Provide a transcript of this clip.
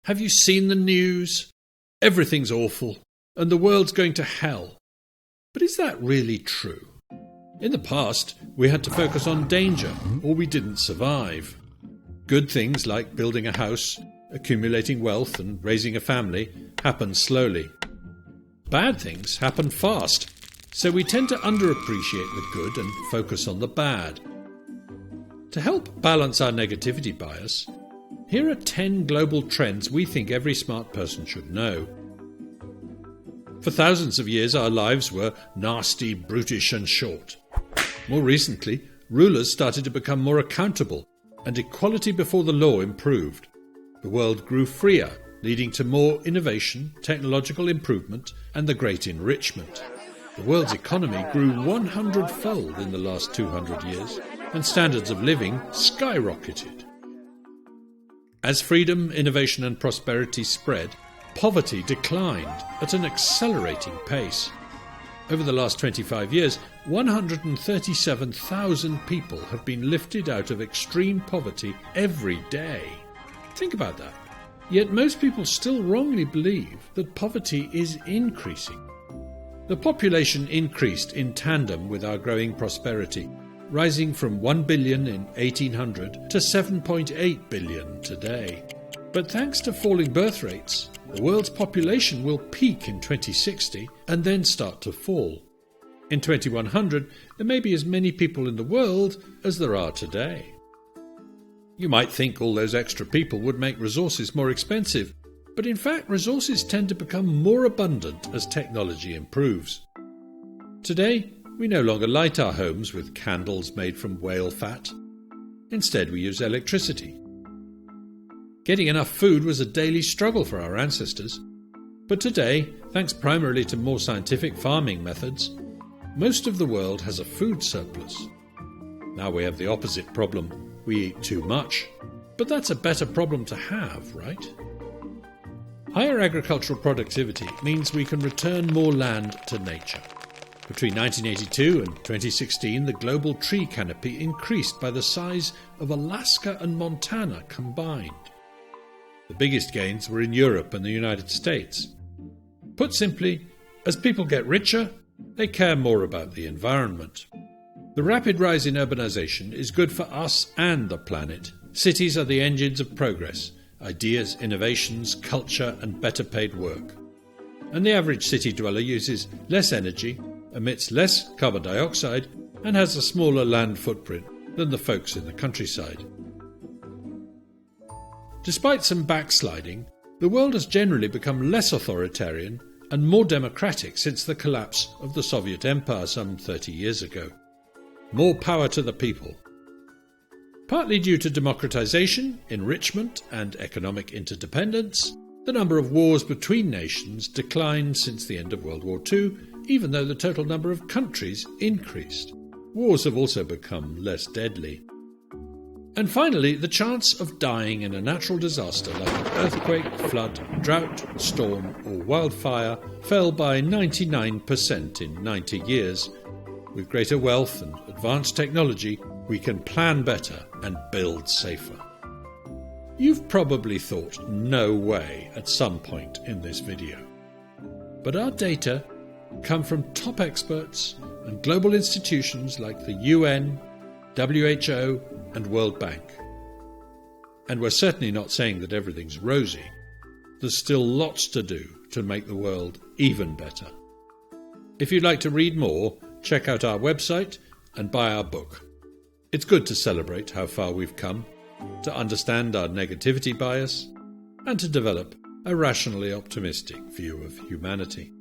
Have you seen the news? Everything's awful, and the world's going to hell. But is that really true? In the past, we had to focus on danger, or we didn't survive. Good things like building a house, accumulating wealth, and raising a family happen slowly. Bad things happen fast, so we tend to underappreciate the good and focus on the bad. To help balance our negativity bias, here are 10 global trends we think every smart person should know. For thousands of years, our lives were nasty, brutish, and short. More recently, rulers started to become more accountable, and equality before the law improved. The world grew freer, leading to more innovation, technological improvement, and the great enrichment. The world's economy grew 100-fold in the last 200 years, and standards of living skyrocketed. As freedom, innovation, and prosperity spread, poverty declined at an accelerating pace. Over the last 25 years, 137,000 people have been lifted out of extreme poverty every day. Think about that. Yet most people still wrongly believe that poverty is increasing. The population increased in tandem with our growing prosperity, rising from 1 billion in 1800 to 7.8 billion today. But thanks to falling birth rates, the world's population will peak in 2060 and then start to fall. In 2100, there may be as many people in the world as there are today. You might think all those extra people would make resources more expensive, but in fact resources tend to become more abundant as technology improves. Today, we no longer light our homes with candles made from whale fat. Instead, we use electricity. Getting enough food was a daily struggle for our ancestors, but today, thanks primarily to more scientific farming methods, most of the world has a food surplus. Now we have the opposite problem. We eat too much, but that's a better problem to have, right? Higher agricultural productivity means we can return more land to nature. Between 1982 and 2016, the global tree canopy increased by the size of Alaska and Montana combined. The biggest gains were in Europe and the United States. Put simply, as people get richer, they care more about the environment. The rapid rise in urbanization is good for us and the planet. Cities are the engines of progress, ideas, innovations, culture, and better paid work. And the average city dweller uses less energy, emits less carbon dioxide, and has a smaller land footprint than the folks in the countryside. Despite some backsliding, the world has generally become less authoritarian and more democratic since the collapse of the Soviet Empire some 30 years ago. More power to the people. Partly due to democratization, enrichment, and economic interdependence, the number of wars between nations declined since the end of World War II, even though the total number of countries increased. Wars have also become less deadly. And finally, the chance of dying in a natural disaster like an earthquake, flood, drought, storm, or wildfire fell by 99% in 90 years. With greater wealth and advanced technology, we can plan better and build safer. You've probably thought, no way, at some point in this video. But our data come from top experts and global institutions like the UN, WHO, and World Bank. And we're certainly not saying that everything's rosy. There's still lots to do to make the world even better. If you'd like to read more, check out our website and buy our book. It's good to celebrate how far we've come, to understand our negativity bias, and to develop a rationally optimistic view of humanity.